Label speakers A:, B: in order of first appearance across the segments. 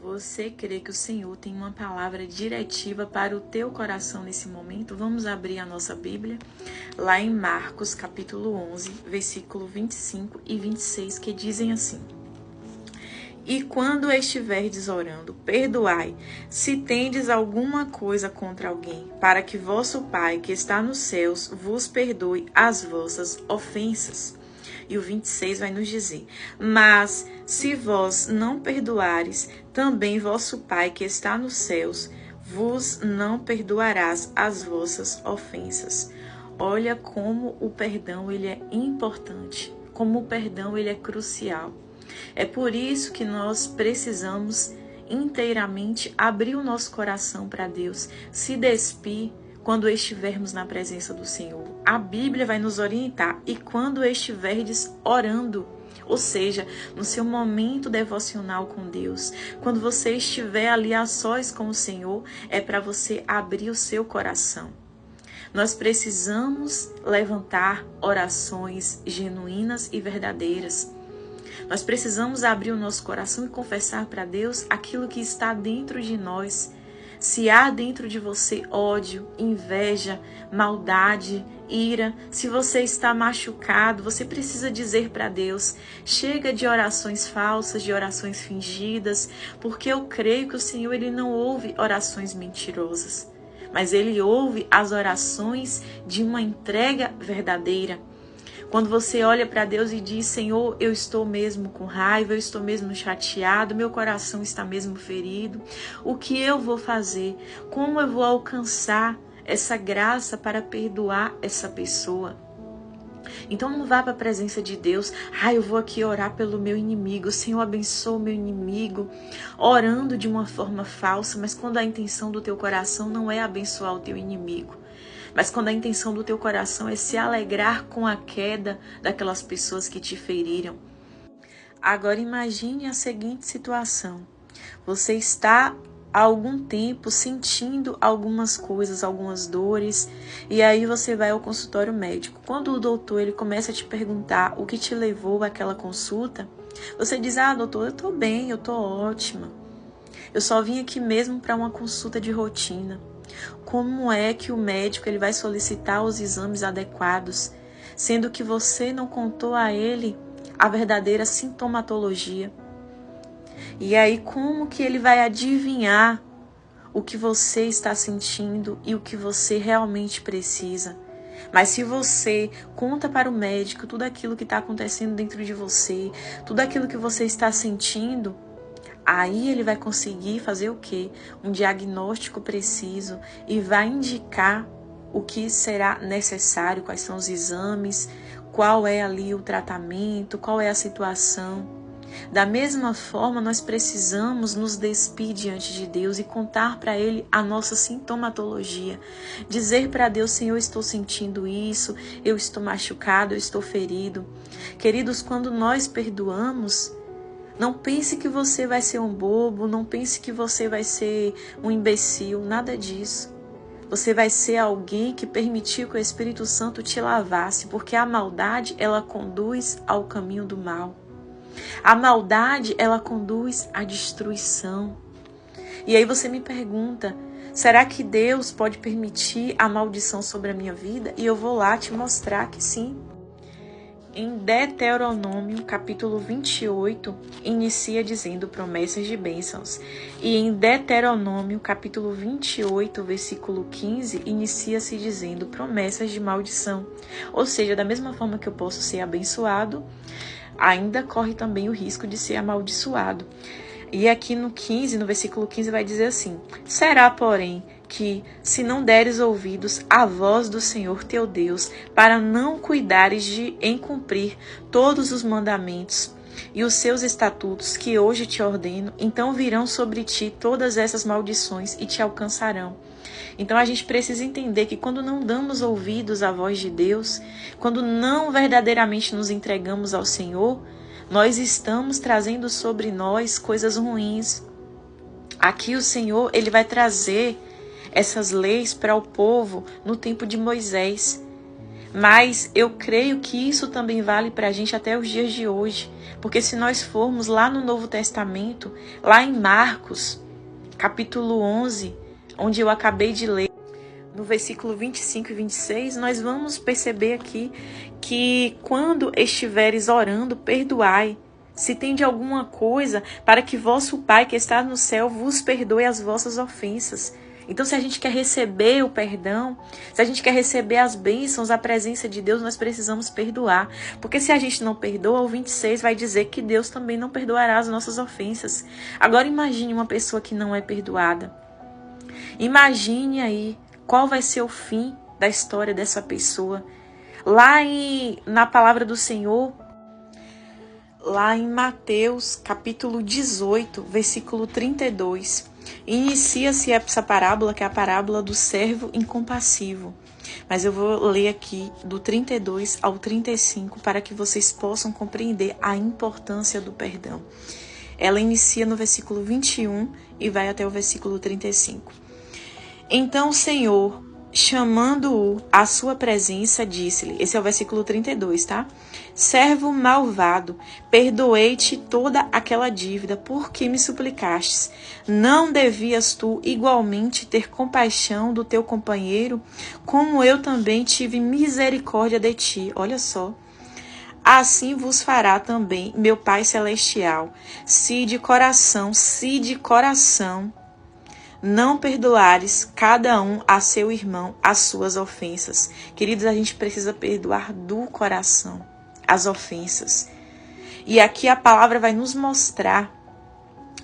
A: Você crê que o Senhor tem uma palavra diretiva para o teu coração nesse momento? Vamos abrir a nossa Bíblia lá em Marcos, capítulo 11, versículo 25 e 26, que dizem assim: E quando estiverdes orando, perdoai, se tendes alguma coisa contra alguém, para que vosso Pai, que está nos céus, vos perdoe as vossas ofensas. E o 26 vai nos dizer: Mas se vós não perdoares, também vosso Pai que está nos céus vos não perdoarás as vossas ofensas. Olha como o perdão ele é importante, como o perdão ele é crucial. É por isso que nós precisamos inteiramente abrir o nosso coração para Deus, se despir quando estivermos na presença do Senhor. A Bíblia vai nos orientar: e quando estiverdes orando, ou seja, no seu momento devocional com Deus, quando você estiver ali a sós com o Senhor, é para você abrir o seu coração. Nós precisamos levantar orações genuínas e verdadeiras. Nós precisamos abrir o nosso coração e confessar para Deus aquilo que está dentro de nós. Se há dentro de você ódio, inveja, maldade, ira, se você está machucado, você precisa dizer para Deus: chega de orações falsas, de orações fingidas, porque eu creio que o Senhor ele não ouve orações mentirosas, mas Ele ouve as orações de uma entrega verdadeira. Quando você olha para Deus e diz: Senhor, eu estou mesmo com raiva, eu estou mesmo chateado, meu coração está mesmo ferido, o que eu vou fazer? Como eu vou alcançar essa graça para perdoar essa pessoa? Então não vá para a presença de Deus: eu vou aqui orar pelo meu inimigo, Senhor, abençoa o meu inimigo, orando de uma forma falsa, mas quando a intenção do teu coração não é abençoar o teu inimigo, mas quando a intenção do teu coração é se alegrar com a queda daquelas pessoas que te feriram. Agora imagine a seguinte situação: você está há algum tempo sentindo algumas coisas, algumas dores, e aí você vai ao consultório médico. Quando o doutor ele começa a te perguntar o que te levou àquela consulta, você diz: doutor, eu estou bem, eu estou ótima. Eu só vim aqui mesmo para uma consulta de rotina. Como é que o médico ele vai solicitar os exames adequados, sendo que você não contou a ele a verdadeira sintomatologia? E aí, como que ele vai adivinhar o que você está sentindo e o que você realmente precisa? Mas se você conta para o médico tudo aquilo que está acontecendo dentro de você, tudo aquilo que você está sentindo, aí ele vai conseguir fazer o quê? Um diagnóstico preciso e vai indicar o que será necessário, quais são os exames, qual é ali o tratamento, qual é a situação. Da mesma forma, nós precisamos nos despir diante de Deus e contar para Ele a nossa sintomatologia. Dizer para Deus: Senhor, eu estou sentindo isso, eu estou machucado, eu estou ferido. Queridos, quando nós perdoamos, não pense que você vai ser um bobo, não pense que você vai ser um imbecil, nada disso. Você vai ser alguém que permitiu que o Espírito Santo te lavasse, porque a maldade, ela conduz ao caminho do mal. A maldade, ela conduz à destruição. E aí você me pergunta: será que Deus pode permitir a maldição sobre a minha vida? E eu vou lá te mostrar que sim. Em Deuteronômio, capítulo 28, inicia dizendo promessas de bênçãos. E em Deuteronômio, capítulo 28, versículo 15, inicia-se dizendo promessas de maldição. Ou seja, da mesma forma que eu posso ser abençoado, ainda corre também o risco de ser amaldiçoado. E aqui no versículo 15 vai dizer assim: será, porém, que, se não deres ouvidos à voz do Senhor teu Deus, para não cuidares em cumprir todos os mandamentos e os seus estatutos que hoje te ordeno, então virão sobre ti todas essas maldições e te alcançarão. Então a gente precisa entender que quando não damos ouvidos à voz de Deus, quando não verdadeiramente nos entregamos ao Senhor, nós estamos trazendo sobre nós coisas ruins. Aqui o Senhor ele vai trazer essas leis para o povo no tempo de Moisés. Mas eu creio que isso também vale para a gente até os dias de hoje. Porque se nós formos lá no Novo Testamento, lá em Marcos, capítulo 11, onde eu acabei de ler, no versículo 25 e 26, nós vamos perceber aqui que quando estiveres orando, perdoai. Se tende alguma coisa, para que vosso Pai que está no céu vos perdoe as vossas ofensas. Então, se a gente quer receber o perdão, se a gente quer receber as bênçãos, a presença de Deus, nós precisamos perdoar. Porque se a gente não perdoa, o 26 vai dizer que Deus também não perdoará as nossas ofensas. Agora imagine uma pessoa que não é perdoada. Imagine aí qual vai ser o fim da história dessa pessoa. Na palavra do Senhor, lá em Mateus, capítulo 18, versículo 32, inicia-se essa parábola, que é a parábola do servo incompassivo. Mas eu vou ler aqui do 32 ao 35 para que vocês possam compreender a importância do perdão. Ela inicia no versículo 21 e vai até o versículo 35. Então o Senhor, chamando-o à sua presença, disse-lhe, esse é o versículo 32, tá? Servo malvado, perdoei-te toda aquela dívida, porque me suplicastes. Não devias tu igualmente ter compaixão do teu companheiro, como eu também tive misericórdia de ti? Olha só. Assim vos fará também meu Pai Celestial, se de coração não perdoares cada um a seu irmão as suas ofensas. Queridos, a gente precisa perdoar do coração as ofensas. E aqui a palavra vai nos mostrar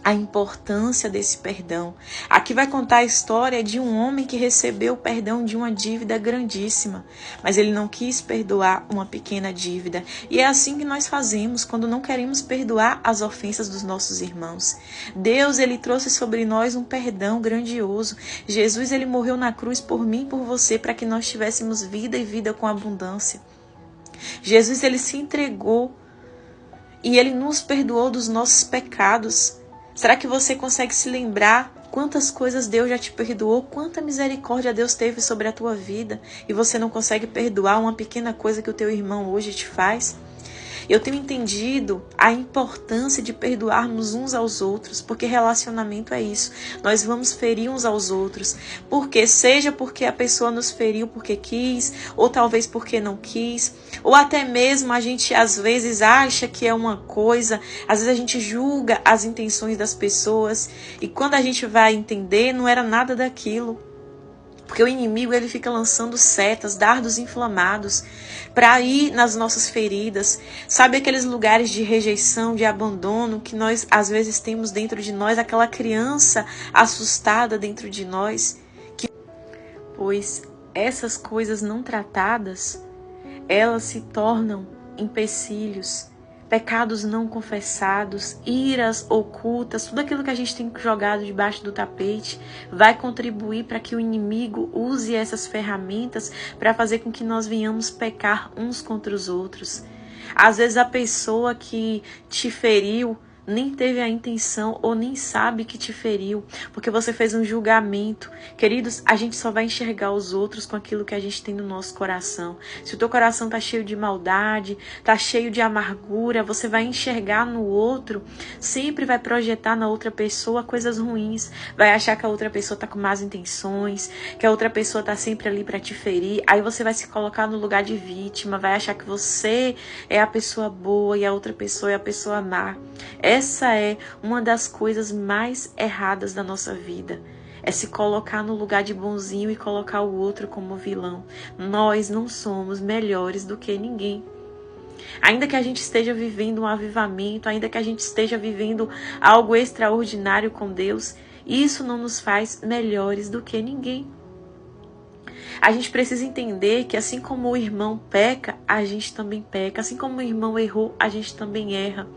A: a importância desse perdão. Aqui vai contar a história de um homem que recebeu o perdão de uma dívida grandíssima, mas ele não quis perdoar uma pequena dívida. E é assim que nós fazemos quando não queremos perdoar as ofensas dos nossos irmãos. Deus, ele trouxe sobre nós um perdão grandioso. Jesus, ele morreu na cruz por mim e por você, para que nós tivéssemos vida e vida com abundância. Jesus, ele se entregou e ele nos perdoou dos nossos pecados. Será que você consegue se lembrar quantas coisas Deus já te perdoou? Quanta misericórdia Deus teve sobre a tua vida e você não consegue perdoar uma pequena coisa que o teu irmão hoje te faz? Eu tenho entendido a importância de perdoarmos uns aos outros, porque relacionamento é isso. Nós vamos ferir uns aos outros, seja porque a pessoa nos feriu porque quis, ou talvez porque não quis, ou até mesmo a gente às vezes acha que é uma coisa, às vezes a gente julga as intenções das pessoas, e quando a gente vai entender, não era nada daquilo. Porque o inimigo, ele fica lançando setas, dardos inflamados para ir nas nossas feridas. Sabe aqueles lugares de rejeição, de abandono que nós às vezes temos dentro de nós, aquela criança assustada dentro de nós? Pois essas coisas não tratadas, elas se tornam empecilhos, pecados não confessados, iras ocultas, tudo aquilo que a gente tem jogado debaixo do tapete vai contribuir para que o inimigo use essas ferramentas para fazer com que nós venhamos pecar uns contra os outros. Às vezes a pessoa que te feriu nem teve a intenção ou nem sabe que te feriu, porque você fez um julgamento. Queridos, a gente só vai enxergar os outros com aquilo que a gente tem no nosso coração. Se o teu coração tá cheio de maldade, tá cheio de amargura, você vai enxergar no outro, sempre vai projetar na outra pessoa coisas ruins, vai achar que a outra pessoa tá com más intenções, que a outra pessoa tá sempre ali para te ferir, aí você vai se colocar no lugar de vítima, vai achar que você é a pessoa boa e a outra pessoa é a pessoa má. Essa é uma das coisas mais erradas da nossa vida. É se colocar no lugar de bonzinho e colocar o outro como vilão. Nós não somos melhores do que ninguém. Ainda que a gente esteja vivendo um avivamento, ainda que a gente esteja vivendo algo extraordinário com Deus, isso não nos faz melhores do que ninguém. A gente precisa entender que assim como o irmão peca, a gente também peca. Assim como o irmão errou, a gente também erra.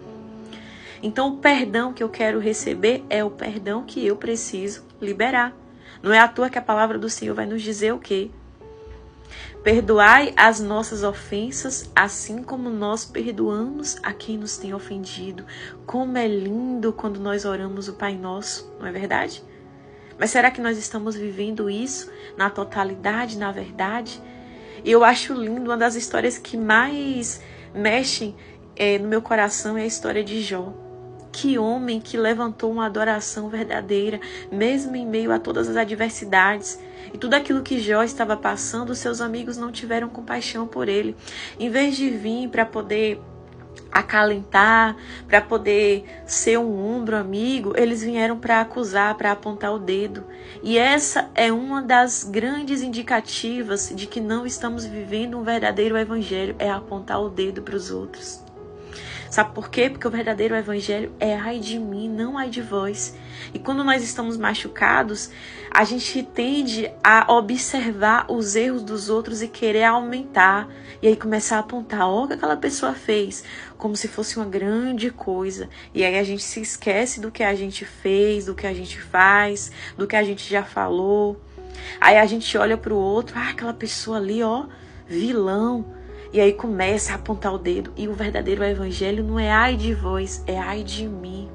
A: Então, o perdão que eu quero receber é o perdão que eu preciso liberar. Não é à toa que a palavra do Senhor vai nos dizer o quê? Perdoai as nossas ofensas, assim como nós perdoamos a quem nos tem ofendido. Como é lindo quando nós oramos o Pai Nosso, não é verdade? Mas será que nós estamos vivendo isso na totalidade, na verdade? E eu acho lindo, uma das histórias que mais mexem no meu coração é a história de Jó. Que homem que levantou uma adoração verdadeira, mesmo em meio a todas as adversidades. E tudo aquilo que Jó estava passando, seus amigos não tiveram compaixão por ele. Em vez de vir para poder acalentar, para poder ser um ombro amigo, eles vieram para acusar, para apontar o dedo. E essa é uma das grandes indicativas de que não estamos vivendo um verdadeiro evangelho, é apontar o dedo para os outros. Sabe por quê? Porque o verdadeiro evangelho é ai de mim, não ai de vós. E quando nós estamos machucados, a gente tende a observar os erros dos outros e querer aumentar. E aí começar a apontar, ó, o que aquela pessoa fez, como se fosse uma grande coisa. E aí a gente se esquece do que a gente fez, do que a gente faz, do que a gente já falou. Aí a gente olha para o outro, aquela pessoa ali, ó, vilão. E aí começa a apontar o dedo. E o verdadeiro evangelho não é ai de vós, é ai de mim.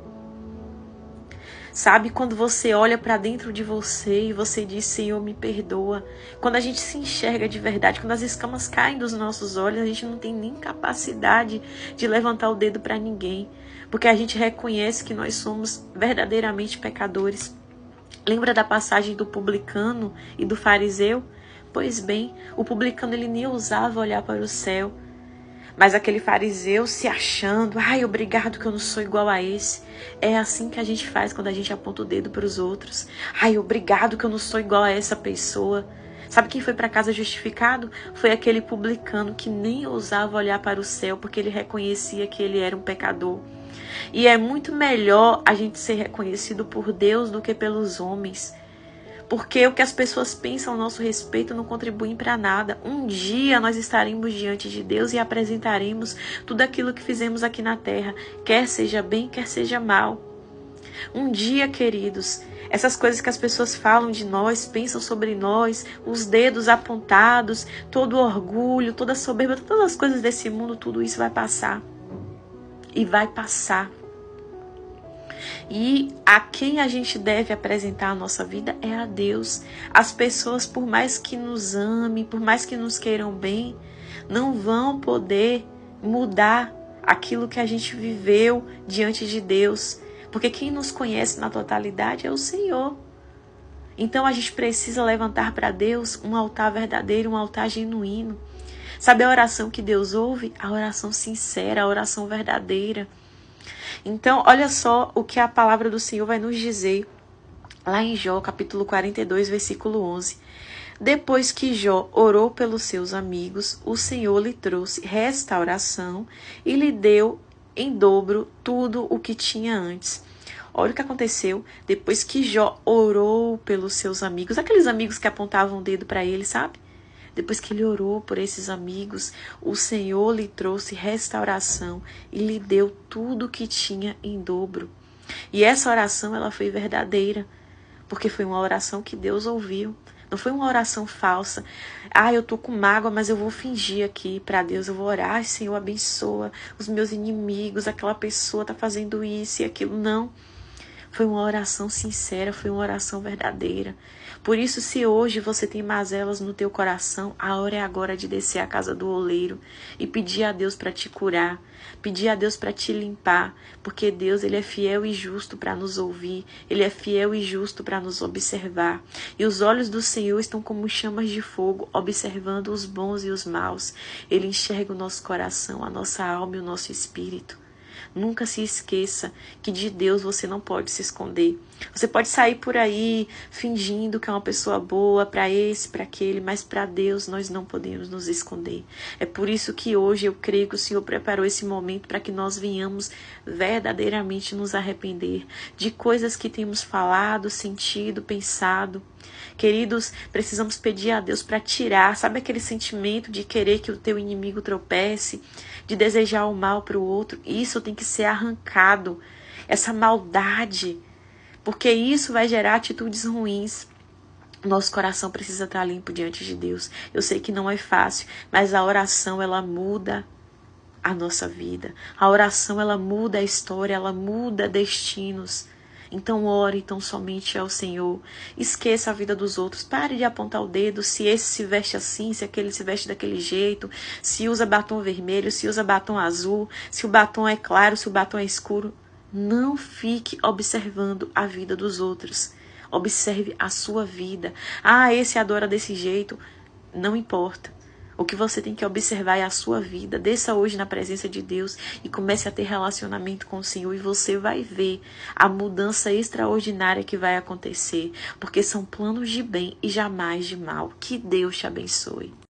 A: Sabe, quando você olha para dentro de você e você diz, Senhor, me perdoa. Quando a gente se enxerga de verdade, quando as escamas caem dos nossos olhos, a gente não tem nem capacidade de levantar o dedo para ninguém. Porque a gente reconhece que nós somos verdadeiramente pecadores. Lembra da passagem do publicano e do fariseu? Pois bem, o publicano ele nem ousava olhar para o céu. Mas aquele fariseu se achando, ai, obrigado que eu não sou igual a esse. É assim que a gente faz quando a gente aponta o dedo para os outros. Ai, obrigado que eu não sou igual a essa pessoa. Sabe quem foi para casa justificado? Foi aquele publicano que nem ousava olhar para o céu porque ele reconhecia que ele era um pecador. E é muito melhor a gente ser reconhecido por Deus do que pelos homens. Porque o que as pessoas pensam a nosso respeito não contribuem para nada. Um dia nós estaremos diante de Deus e apresentaremos tudo aquilo que fizemos aqui na terra, quer seja bem, quer seja mal. Um dia, queridos, essas coisas que as pessoas falam de nós, pensam sobre nós, os dedos apontados, todo o orgulho, toda a soberba, todas as coisas desse mundo, tudo isso vai passar. E vai passar. E a quem a gente deve apresentar a nossa vida é a Deus. As pessoas, por mais que nos amem, por mais que nos queiram bem, não vão poder mudar aquilo que a gente viveu diante de Deus. Porque quem nos conhece na totalidade é o Senhor. Então a gente precisa levantar para Deus um altar verdadeiro, um altar genuíno. Sabe a oração que Deus ouve? A oração sincera, a oração verdadeira. Então, olha só o que a palavra do Senhor vai nos dizer lá em Jó, capítulo 42, versículo 11. Depois que Jó orou pelos seus amigos, o Senhor lhe trouxe restauração e lhe deu em dobro tudo o que tinha antes. Olha o que aconteceu depois que Jó orou pelos seus amigos, aqueles amigos que apontavam o dedo para ele, sabe? Depois que ele orou por esses amigos, o Senhor lhe trouxe restauração e lhe deu tudo o que tinha em dobro. E essa oração ela foi verdadeira, porque foi uma oração que Deus ouviu. Não foi uma oração falsa. Eu tô com mágoa, mas eu vou fingir aqui para Deus. Eu vou orar, Senhor, abençoa os meus inimigos. Aquela pessoa tá fazendo isso e aquilo. Não. Foi uma oração sincera, foi uma oração verdadeira. Por isso, se hoje você tem mazelas no teu coração, a hora é agora de descer à casa do oleiro e pedir a Deus para te curar, pedir a Deus para te limpar, porque Deus ele é fiel e justo para nos ouvir, ele é fiel e justo para nos observar. E os olhos do Senhor estão como chamas de fogo, observando os bons e os maus. Ele enxerga o nosso coração, a nossa alma e o nosso espírito. Nunca se esqueça que de Deus você não pode se esconder. Você pode sair por aí fingindo que é uma pessoa boa para esse, para aquele, mas para Deus nós não podemos nos esconder. É por isso que hoje eu creio que o Senhor preparou esse momento para que nós venhamos verdadeiramente nos arrepender de coisas que temos falado, sentido, pensado. Queridos, precisamos pedir a Deus para tirar, sabe aquele sentimento de querer que o teu inimigo tropece, de desejar o mal para o outro? Isso tem que ser arrancado, essa maldade, porque isso vai gerar atitudes ruins. Nosso coração precisa estar limpo diante de Deus. Eu sei que não é fácil, mas a oração ela muda a nossa vida. A oração ela muda a história, ela muda destinos. Então ore tão somente ao Senhor. Esqueça a vida dos outros. Pare de apontar o dedo se esse se veste assim, se aquele se veste daquele jeito, se usa batom vermelho, se usa batom azul, se o batom é claro, se o batom é escuro. Não fique observando a vida dos outros. Observe a sua vida. Esse adora desse jeito. Não importa. O que você tem que observar é a sua vida. Desça hoje na presença de Deus e comece a ter relacionamento com o Senhor. E você vai ver a mudança extraordinária que vai acontecer. Porque são planos de bem e jamais de mal. Que Deus te abençoe.